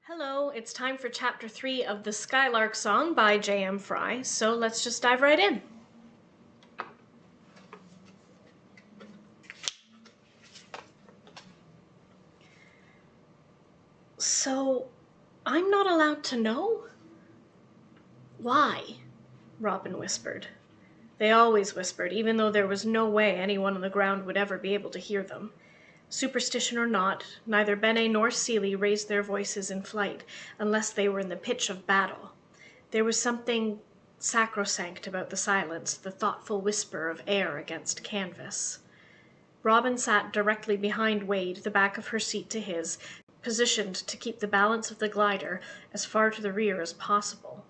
Hello, it's time for Chapter 3 of the Skylark song by J.M. Frey, so let's just dive right in. So, I'm not allowed to know? Why? Robin whispered. They always whispered, even though there was no way anyone on the ground would ever be able to hear them. Superstition or not, neither Bene nor Seelie raised their voices in flight, unless they were in the pitch of battle. There was something sacrosanct about the silence, the thoughtful whisper of air against canvas. Robin sat directly behind Wade, the back of her seat to his, positioned to keep the balance of the glider as far to the rear as possible.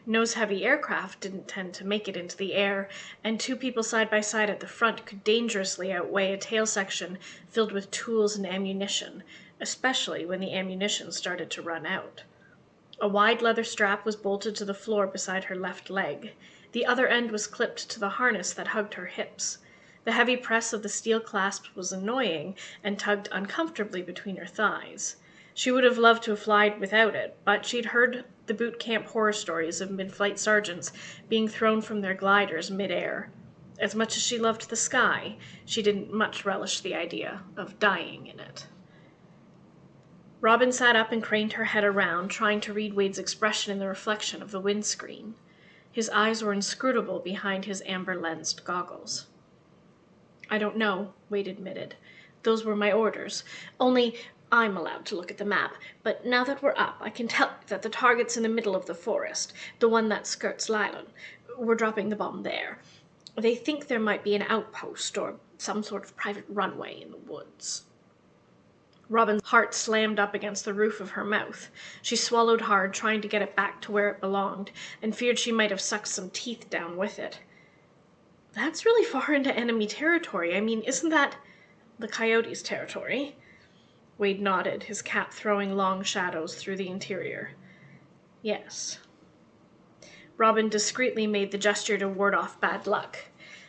Nose-heavy aircraft didn't tend to make it into the air, and two people side by side at the front could dangerously outweigh a tail section filled with tools and ammunition, especially when the ammunition started to run out. A wide leather strap was bolted to the floor beside her left leg. The other end was clipped to the harness that hugged her hips. The heavy press of the steel clasp was annoying and tugged uncomfortably between her thighs. She would have loved to have flied without it, but she'd heard the boot camp horror stories of mid-flight sergeants being thrown from their gliders mid-air. As much as she loved the sky, she didn't much relish the idea of dying in it. Robin sat up and craned her head around, trying to read Wade's expression in the reflection of the windscreen. His eyes were inscrutable behind his amber-lensed goggles. "I don't know," Wade admitted. "Those were my orders. Only I'm allowed to look at the map, but now that we're up, I can tell you that the target's in the middle of the forest, the one that skirts Lylon. We're dropping the bomb there. They think there might be an outpost or some sort of private runway in the woods." Robin's heart slammed up against the roof of her mouth. She swallowed hard, trying to get it back to where it belonged, and feared she might have sucked some teeth down with it. "That's really far into enemy territory. I mean, isn't that the Coyote's territory?" Wade nodded, his cap throwing long shadows through the interior. "Yes." Robin discreetly made the gesture to ward off bad luck.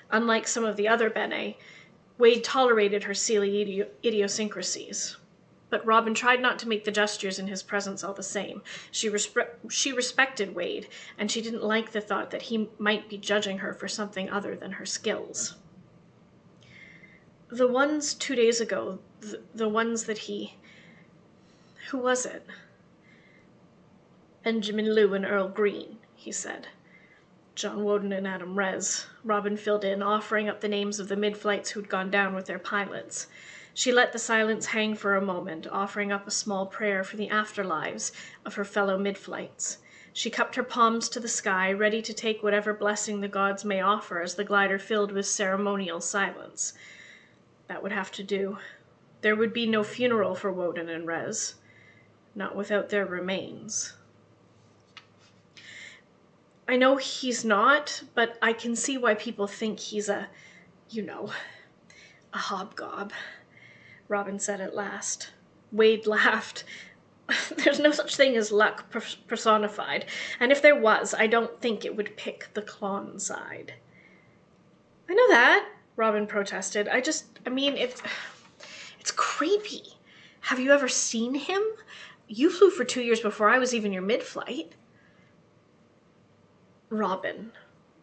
Unlike some of the other Bene, Wade tolerated her Seelie idiosyncrasies. But Robin tried not to make the gestures in his presence all the same. She respected Wade, and she didn't like the thought that he might be judging her for something other than her skills. "The ones 2 days ago, the ones that who was it?" "Benjamin Liu and Earl Green," he said. "John Woden and Adam Rez," Robin filled in, offering up the names of the mid-flights who'd gone down with their pilots. She let the silence hang for a moment, offering up a small prayer for the afterlives of her fellow mid-flights. She cupped her palms to the sky, ready to take whatever blessing the gods may offer as the glider filled with ceremonial silence. That would have to do. There would be no funeral for Woden and Rez. Not without their remains. "I know he's not, but I can see why people think he's a hobgob," Robin said at last. Wade laughed. "There's no such thing as luck personified, and if there was, I don't think it would pick the Klonn side." "I know that," Robin protested. I mean, it's creepy. Have you ever seen him? You flew for 2 years before I was even your mid-flight." "Robin,"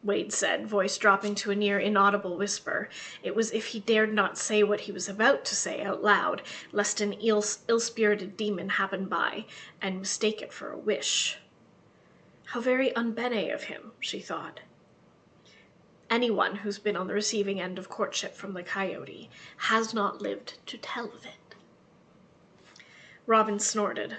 Wade said, voice dropping to a near inaudible whisper. It was as if he dared not say what he was about to say out loud, lest an ill-spirited demon happen by and mistake it for a wish. How very un-Bene of him, she thought. Anyone who's been on the receiving end of courtship from the Coyote has not lived to tell of it. Robin snorted.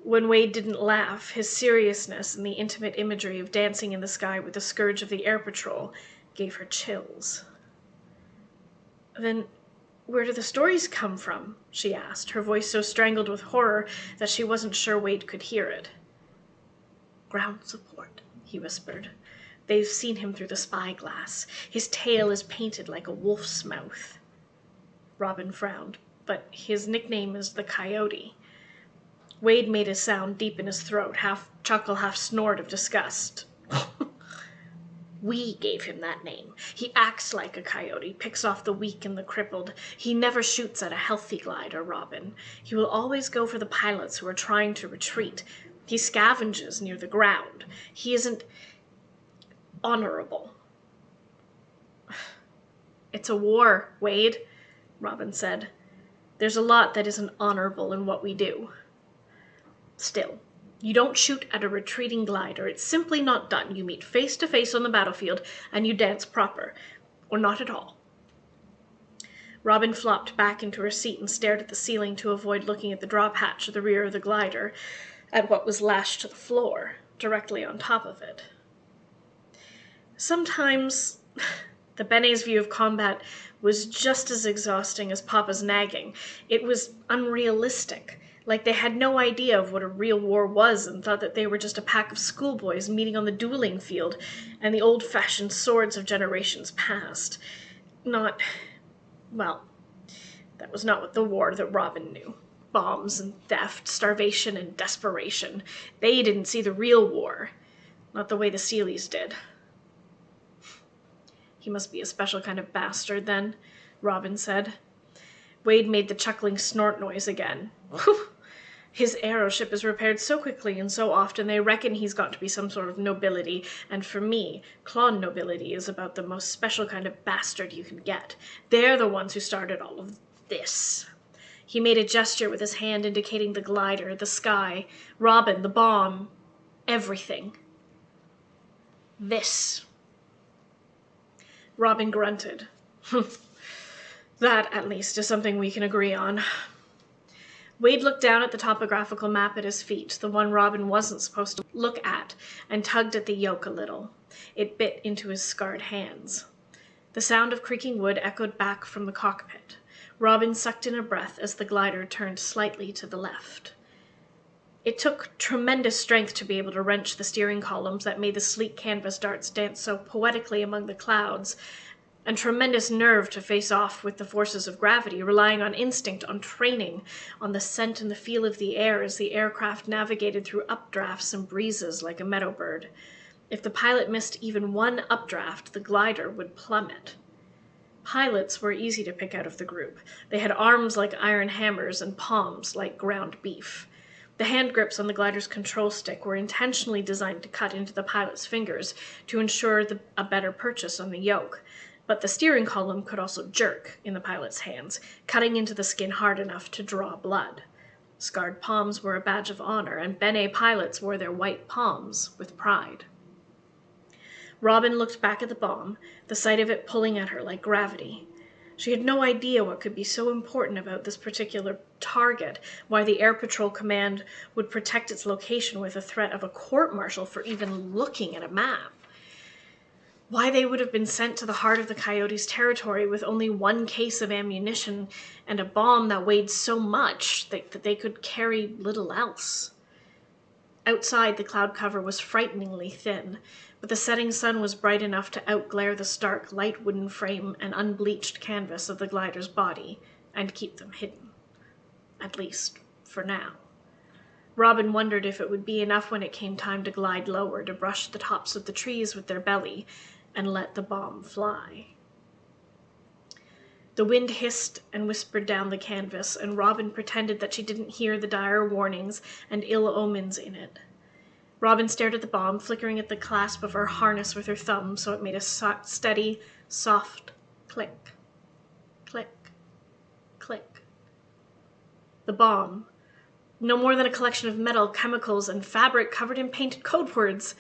When Wade didn't laugh, his seriousness and the intimate imagery of dancing in the sky with the scourge of the air patrol gave her chills. "Then where do the stories come from?" she asked, her voice so strangled with horror that she wasn't sure Wade could hear it. "Ground support," he whispered. "They've seen him through the spyglass. His tail is painted like a wolf's mouth." Robin frowned. "But his nickname is the Coyote." Wade made a sound deep in his throat, half chuckle, half snort of disgust. We gave him that name. He acts like a coyote, picks off the weak and the crippled. He never shoots at a healthy glider, Robin. He will always go for the pilots who are trying to retreat. He scavenges near the ground. He isn't honorable. It's a war, Wade, Robin said. There's a lot that isn't honorable in what we do. Still, you don't shoot at a retreating glider. It's simply not done. You meet face to face on the battlefield, and you dance proper. Or not at all. Robin flopped back into her seat and stared at the ceiling to avoid looking at the drop hatch at the rear of the glider, at what was lashed to the floor, directly on top of it. Sometimes the Bene's view of combat was just as exhausting as Papa's nagging. It was unrealistic, like they had no idea of what a real war was and thought that they were just a pack of schoolboys meeting on the dueling field and the old-fashioned swords of generations past. That was not what the war that Robin knew. Bombs and theft, starvation and desperation. They didn't see the real war, not the way the Seelies did. He must be a special kind of bastard, then, Robin said. Wade made the chuckling snort noise again. His aeroship is repaired so quickly and so often they reckon he's got to be some sort of nobility, and for me, Klonn nobility is about the most special kind of bastard you can get. They're the ones who started all of this. He made a gesture with his hand indicating the glider, the sky, Robin, the bomb, everything. This. Robin grunted. That, at least, is something we can agree on. Wade looked down at the topographical map at his feet, the one Robin wasn't supposed to look at, and tugged at the yoke a little. It bit into his scarred hands. The sound of creaking wood echoed back from the cockpit. Robin sucked in a breath as the glider turned slightly to the left. It took tremendous strength to be able to wrench the steering columns that made the sleek canvas darts dance so poetically among the clouds, and tremendous nerve to face off with the forces of gravity, relying on instinct, on training, on the scent and the feel of the air as the aircraft navigated through updrafts and breezes like a meadow bird. If the pilot missed even one updraft, the glider would plummet. Pilots were easy to pick out of the group. They had arms like iron hammers and palms like ground beef. The hand grips on the glider's control stick were intentionally designed to cut into the pilot's fingers to ensure a better purchase on the yoke, but the steering column could also jerk in the pilot's hands, cutting into the skin hard enough to draw blood. Scarred palms were a badge of honor, and Bene pilots wore their white palms with pride. Robin looked back at the bomb, the sight of it pulling at her like gravity. She had no idea what could be so important about this particular target, why the Air Patrol Command would protect its location with a threat of a court-martial for even looking at a map. Why they would have been sent to the heart of the Coyotes' territory with only one case of ammunition and a bomb that weighed so much that they could carry little else. Outside, the cloud cover was frighteningly thin, but the setting sun was bright enough to outglare the stark, light wooden frame and unbleached canvas of the glider's body and keep them hidden. At least, for now. Robin wondered if it would be enough when it came time to glide lower to brush the tops of the trees with their belly and let the bomb fly. The wind hissed and whispered down the canvas, and Robin pretended that she didn't hear the dire warnings and ill omens in it. Robin stared at the bomb, flickering at the clasp of her harness with her thumb so it made a steady, soft click, click, click. The bomb, no more than a collection of metal, chemicals, and fabric covered in painted code words,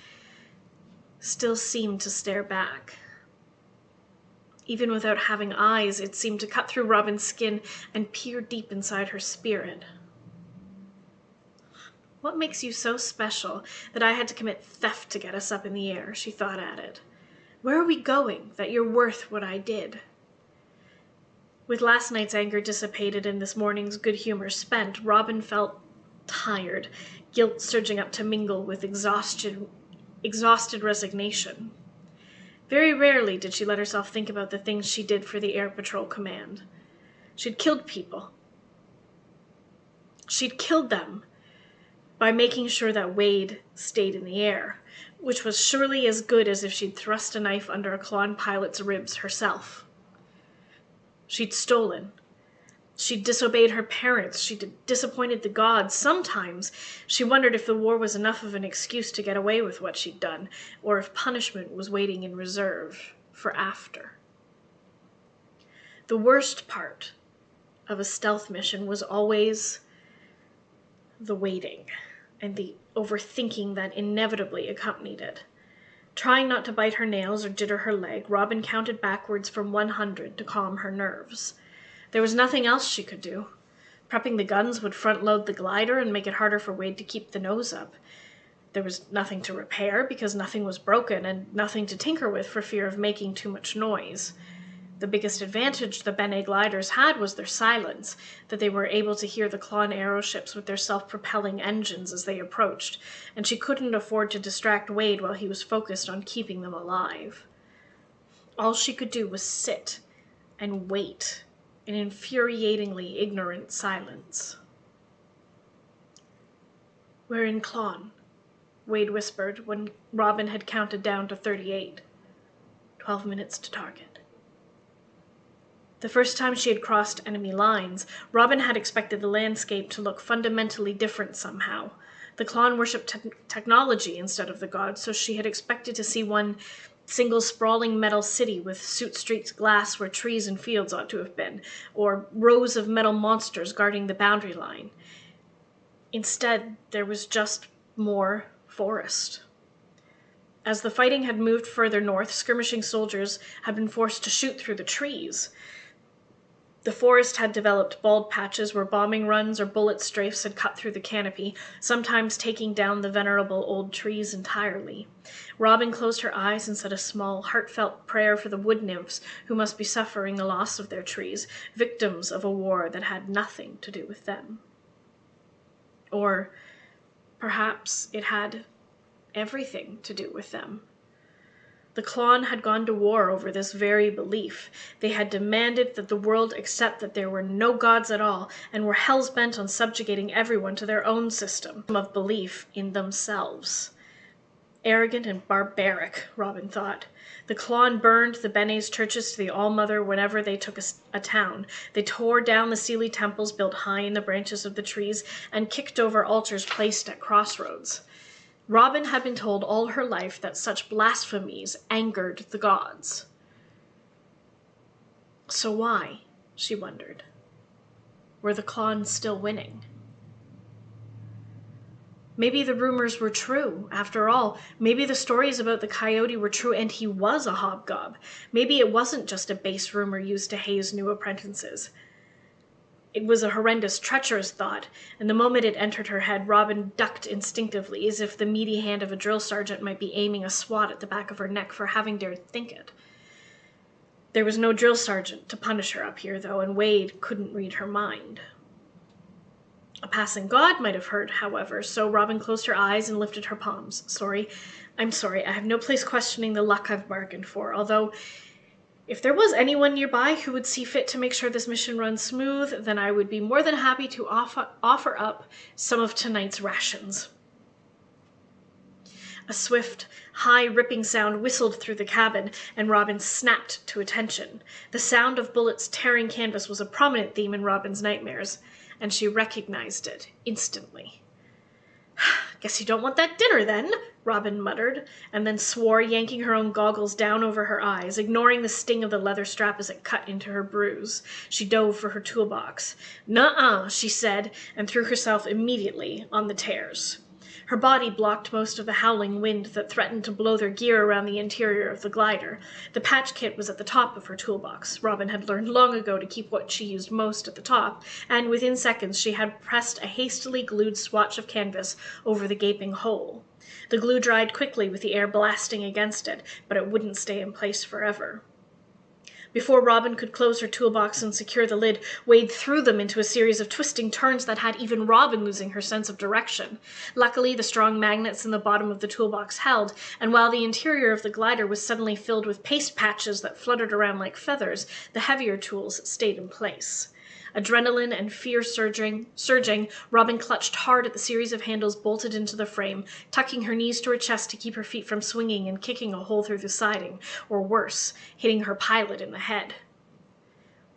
still seemed to stare back. Even without having eyes, it seemed to cut through Robin's skin and peer deep inside her spirit. What makes you so special that I had to commit theft to get us up in the air? She thought at it. Where are we going that you're worth what I did? With last night's anger dissipated and this morning's good humor spent, Robin felt tired, guilt surging up to mingle with exhausted resignation. Very rarely did she let herself think about the things she did for the Air Patrol Command. She'd killed people. She'd killed them by making sure that Wade stayed in the air. which was surely as good as if she'd thrust a knife under a Klonn pilot's ribs herself. She'd stolen. She'd disobeyed her parents. She'd disappointed the gods. Sometimes she wondered if the war was enough of an excuse to get away with what she'd done, or if punishment was waiting in reserve for after. The worst part of a stealth mission was always the waiting and the overthinking that inevitably accompanied it. Trying not to bite her nails or jitter her leg, Robin counted backwards from 100 to calm her nerves. There was nothing else she could do. Prepping the guns would front-load the glider and make it harder for Wade to keep the nose up. There was nothing to repair because nothing was broken, and nothing to tinker with for fear of making too much noise. The biggest advantage the Bene gliders had was their silence, that they were able to hear the Klonn airships with their self-propelling engines as they approached, and she couldn't afford to distract Wade while he was focused on keeping them alive. All she could do was sit and wait in infuriatingly ignorant silence. "We're in Klonn," Wade whispered when Robin had counted down to 38. 12 minutes to target. The first time she had crossed enemy lines, Robin had expected the landscape to look fundamentally different somehow. The Klonn worshipped technology instead of the gods, so she had expected to see one single sprawling metal city with soot-streaked glass where trees and fields ought to have been, or rows of metal monsters guarding the boundary line. Instead, there was just more forest. As the fighting had moved further north, skirmishing soldiers had been forced to shoot through the trees. The forest had developed bald patches where bombing runs or bullet strafes had cut through the canopy, sometimes taking down the venerable old trees entirely. Robin closed her eyes and said a small, heartfelt prayer for the wood nymphs who must be suffering the loss of their trees, victims of a war that had nothing to do with them. Or perhaps it had everything to do with them. The Klonn had gone to war over this very belief. They had demanded that the world accept that there were no gods at all, and were hell-bent on subjugating everyone to their own system of belief in themselves. Arrogant and barbaric, Robin thought. The Klonn burned the Bene's churches to the All-Mother whenever they took a town. They tore down the Seelie temples built high in the branches of the trees, and kicked over altars placed at crossroads. Robin had been told all her life that such blasphemies angered the gods. So why, she wondered, were the Klonn still winning? Maybe the rumors were true, after all. Maybe the stories about the Coyote were true and he was a hobgob. Maybe it wasn't just a base rumor used to haze new apprentices. It was a horrendous, treacherous thought, and the moment it entered her head, Robin ducked instinctively, as if the meaty hand of a drill sergeant might be aiming a swat at the back of her neck for having dared think it. There was no drill sergeant to punish her up here, though, and Wade couldn't read her mind. A passing god might have heard, however, so Robin closed her eyes and lifted her palms. I'm sorry, I have no place questioning the luck I've bargained for, although if there was anyone nearby who would see fit to make sure this mission runs smooth, then I would be more than happy to offer up some of tonight's rations. A swift, high, ripping sound whistled through the cabin, and Robin snapped to attention. The sound of bullets tearing canvas was a prominent theme in Robin's nightmares, and she recognized it instantly. "Guess you don't want that dinner, then," Robin muttered, and then swore, yanking her own goggles down over her eyes, ignoring the sting of the leather strap as it cut into her bruise. She dove for her toolbox. "Nuh-uh," she said, and threw herself immediately on the tears. Her body blocked most of the howling wind that threatened to blow their gear around the interior of the glider. The patch kit was at the top of her toolbox. Robin had learned long ago to keep what she used most at the top, and within seconds she had pressed a hastily glued swatch of canvas over the gaping hole. The glue dried quickly with the air blasting against it, but it wouldn't stay in place forever. Before Robin could close her toolbox and secure the lid, Wade threw them into a series of twisting turns that had even Robin losing her sense of direction. Luckily, the strong magnets in the bottom of the toolbox held, and while the interior of the glider was suddenly filled with paste patches that fluttered around like feathers, the heavier tools stayed in place. Adrenaline and fear surging, Robin clutched hard at the series of handles bolted into the frame, tucking her knees to her chest to keep her feet from swinging and kicking a hole through the siding, or worse, hitting her pilot in the head.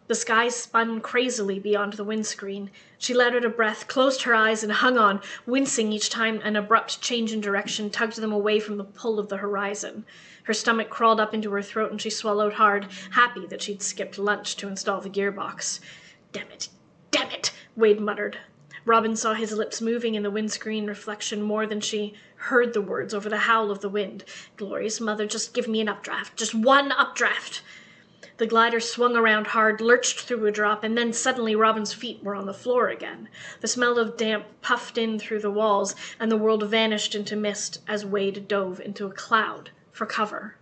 The sky spun crazily beyond the windscreen. She let out a breath, closed her eyes, and hung on, wincing each time an abrupt change in direction tugged them away from the pull of the horizon. Her stomach crawled up into her throat and she swallowed hard, happy that she'd skipped lunch to install the gearbox. Damn it, Wade muttered. Robin saw his lips moving in the windscreen reflection more than she heard the words over the howl of the wind. Glorious mother, just give me an updraft. Just one updraft. The glider swung around hard, lurched through a drop, and then suddenly Robin's feet were on the floor again. The smell of damp puffed in through the walls, and the world vanished into mist as Wade dove into a cloud for cover.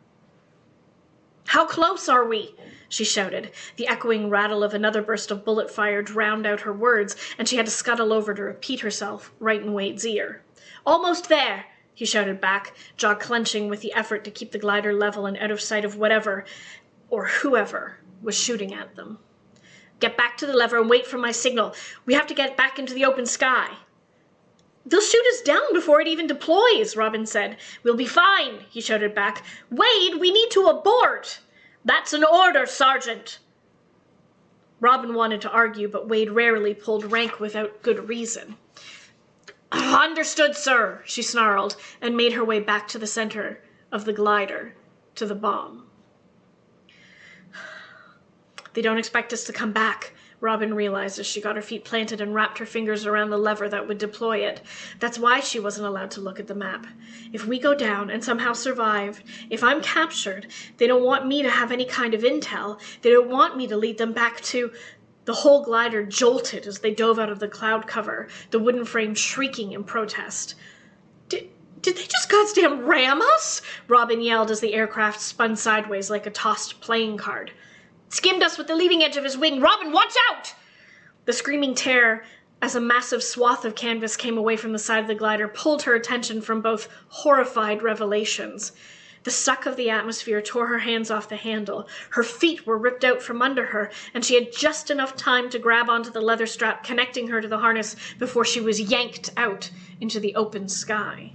How close are we? She shouted. The echoing rattle of another burst of bullet fire drowned out her words, and she had to scuttle over to repeat herself right in Wade's ear. Almost there, he shouted back, jaw clenching with the effort to keep the glider level and out of sight of whatever, or whoever, was shooting at them. Get back to the lever and wait for my signal. We have to get back into the open sky. They'll shoot us down before it even deploys, Robin said. We'll be fine, he shouted back. Wade, we need to abort. That's an order, Sergeant. Robin wanted to argue, but Wade rarely pulled rank without good reason. Understood, sir, she snarled, and made her way back to the center of the glider, to the bomb. They don't expect us to come back, Robin realized as she got her feet planted and wrapped her fingers around the lever that would deploy it. That's why she wasn't allowed to look at the map. If we go down and somehow survive, if I'm captured, they don't want me to have any kind of intel. They don't want me to lead them back to... The whole glider jolted as they dove out of the cloud cover, the wooden frame shrieking in protest. Did they just goddamn ram us? Robin yelled as the aircraft spun sideways like a tossed playing card. Skimmed us with the leading edge of his wing. Robin, watch out! The screaming terror, as a massive swath of canvas came away from the side of the glider, pulled her attention from both horrified revelations. The suck of the atmosphere tore her hands off the handle. Her feet were ripped out from under her, and she had just enough time to grab onto the leather strap connecting her to the harness before she was yanked out into the open sky.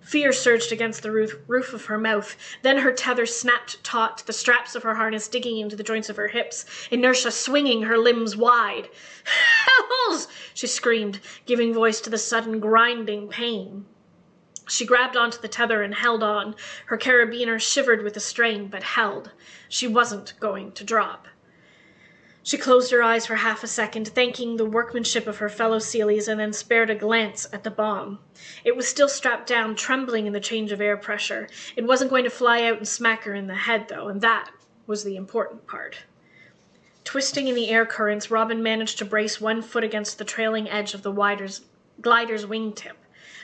Fear surged against the roof of her mouth. Then her tether snapped taut, the straps of her harness digging into the joints of her hips, inertia swinging her limbs wide. Hells! She screamed, giving voice to the sudden grinding pain. She grabbed onto the tether and held on. Her carabiner shivered with the strain, but held. She wasn't going to drop. She closed her eyes for half a second, thanking the workmanship of her fellow Sealies, and then spared a glance at the bomb. It was still strapped down, trembling in the change of air pressure. It wasn't going to fly out and smack her in the head, though, and that was the important part. Twisting in the air currents, Robin managed to brace one foot against the trailing edge of the glider's wingtip.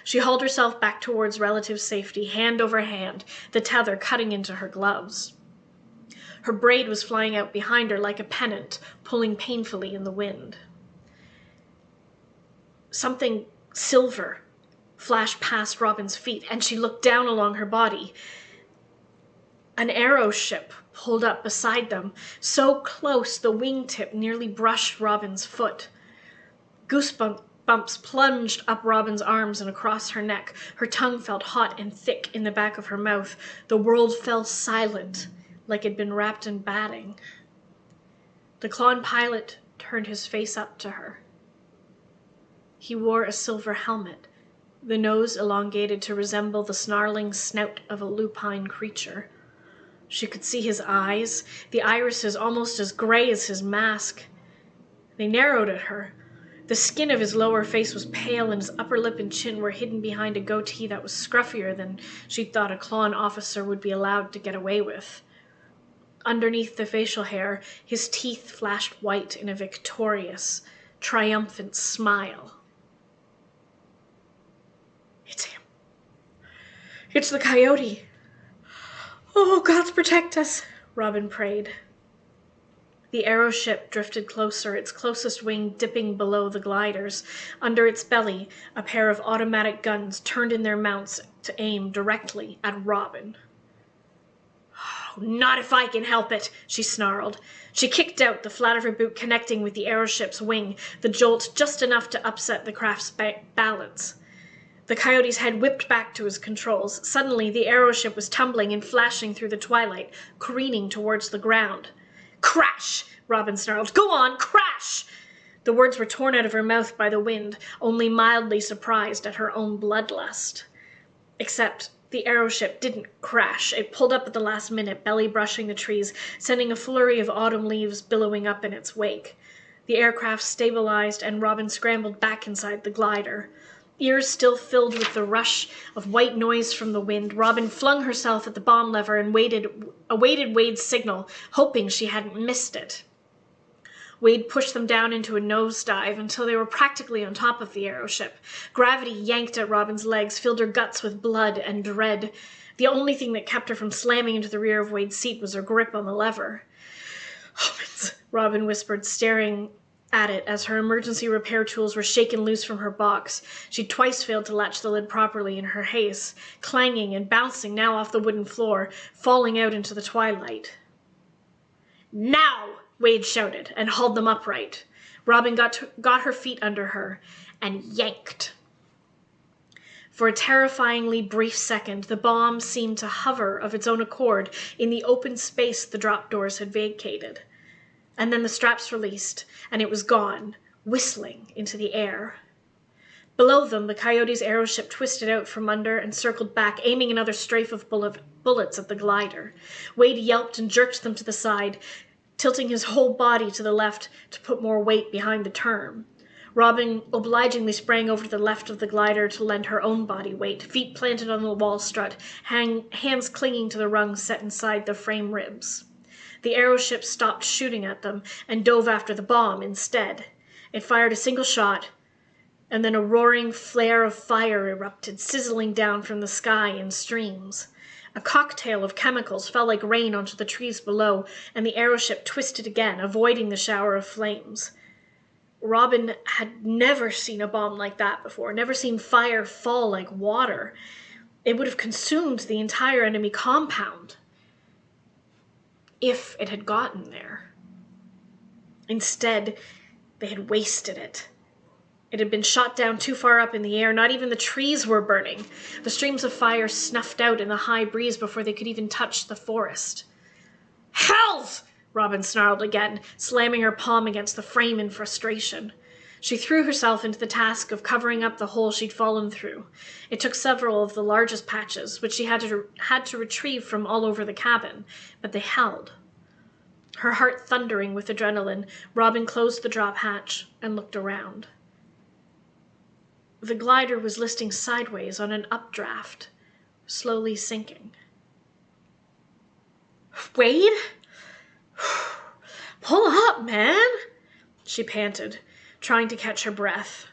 She hauled herself back towards relative safety, hand over hand, the tether cutting into her gloves. Her braid was flying out behind her like a pennant, pulling painfully in the wind. Something silver flashed past Robin's feet, and she looked down along her body. An airship pulled up beside them, so close the wingtip nearly brushed Robin's foot. Goosebumps plunged up Robin's arms and across her neck. Her tongue felt hot and thick in the back of her mouth. The world fell silent, like it'd been wrapped in batting. The Klonn pilot turned his face up to her. He wore a silver helmet, the nose elongated to resemble the snarling snout of a lupine creature. She could see his eyes, the irises almost as gray as his mask. They narrowed at her. The skin of his lower face was pale, and his upper lip and chin were hidden behind a goatee that was scruffier than she'd thought a Klonn officer would be allowed to get away with. Underneath the facial hair, his teeth flashed white in a victorious, triumphant smile. It's him. It's the Coyote. Oh, gods protect us, Robin prayed. The airship drifted closer, its closest wing dipping below the glider's. Under its belly, a pair of automatic guns turned in their mounts to aim directly at Robin. Not if I can help it, she snarled. She kicked out, the flat of her boot connecting with the aeroship's wing, the jolt just enough to upset the craft's balance. The Coyote's head whipped back to his controls. Suddenly, the aeroship was tumbling and flashing through the twilight, careening towards the ground. Crash! Robin snarled. Go on, crash! The words were torn out of her mouth by the wind, only mildly surprised at her own bloodlust. Except the aeroship didn't crash. It pulled up at the last minute, belly brushing the trees, sending a flurry of autumn leaves billowing up in its wake. The aircraft stabilized, and Robin scrambled back inside the glider. Ears still filled with the rush of white noise from the wind, Robin flung herself at the bomb lever and awaited Wade's signal, hoping she hadn't missed it. Wade pushed them down into a nosedive until they were practically on top of the aeroship. Gravity yanked at Robin's legs, filled her guts with blood and dread. The only thing that kept her from slamming into the rear of Wade's seat was her grip on the lever. Robin whispered, staring at it as her emergency repair tools were shaken loose from her box. She'd twice failed to latch the lid properly in her haste, clanging and bouncing now off the wooden floor, falling out into the twilight. Now! Wade shouted and hauled them upright. Robin got her feet under her and yanked. For a terrifyingly brief second, the bomb seemed to hover of its own accord in the open space the drop doors had vacated. And then the straps released, and it was gone, whistling into the air. Below them, the Coyote's aeroship twisted out from under and circled back, aiming another strafe of bullets at the glider. Wade yelped and jerked them to the side, tilting his whole body to the left to put more weight behind the term. Robin obligingly sprang over to the left of the glider to lend her own body weight, feet planted on the wall strut, hands clinging to the rungs set inside the frame ribs. The aeroship stopped shooting at them and dove after the bomb instead. It fired a single shot, and then a roaring flare of fire erupted, sizzling down from the sky in streams. A cocktail of chemicals fell like rain onto the trees below, and the aeroship twisted again, avoiding the shower of flames. Robin had never seen a bomb like that before, never seen fire fall like water. It would have consumed the entire enemy compound, if it had gotten there. Instead, they had wasted it. It had been shot down too far up in the air. Not even the trees were burning. The streams of fire snuffed out in the high breeze before they could even touch the forest. Hells! Robin snarled again, slamming her palm against the frame in frustration. She threw herself into the task of covering up the hole she'd fallen through. It took several of the largest patches, which she had to retrieve from all over the cabin, but they held. Her heart thundering with adrenaline, Robin closed the drop hatch and looked around. The glider was listing sideways on an updraft, slowly sinking. Wade? Pull up, man, she panted, trying to catch her breath.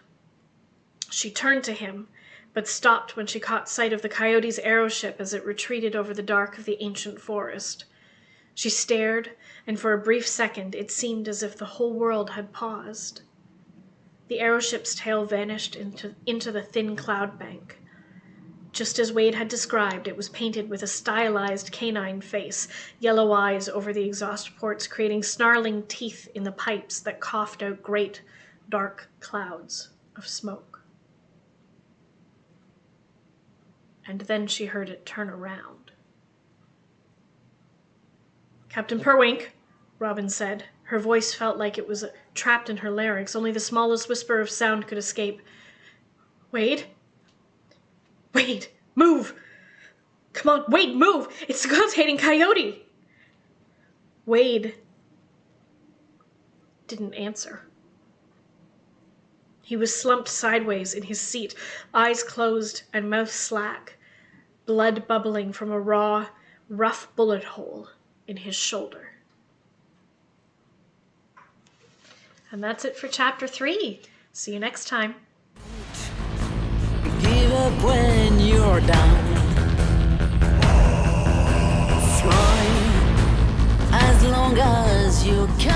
She turned to him, but stopped when she caught sight of the Coyote's aeroship as it retreated over the dark of the ancient forest. She stared, and for a brief second it seemed as if the whole world had paused. The aeroship's tail vanished into the thin cloud bank. Just as Wade had described, it was painted with a stylized canine face, yellow eyes over the exhaust ports, creating snarling teeth in the pipes that coughed out great, dark clouds of smoke. And then she heard it turn around. Captain Perwink, Robin said. Her voice felt like it was trapped in her larynx. Only the smallest whisper of sound could escape. Wade? Wade, move! Come on, Wade, move! It's the god's-hating Coyote! Wade didn't answer. He was slumped sideways in his seat, eyes closed and mouth slack, blood bubbling from a raw, rough bullet hole in his shoulder. And that's it for Chapter 3. See you next time. Give up when you're down. Fly as long as you can.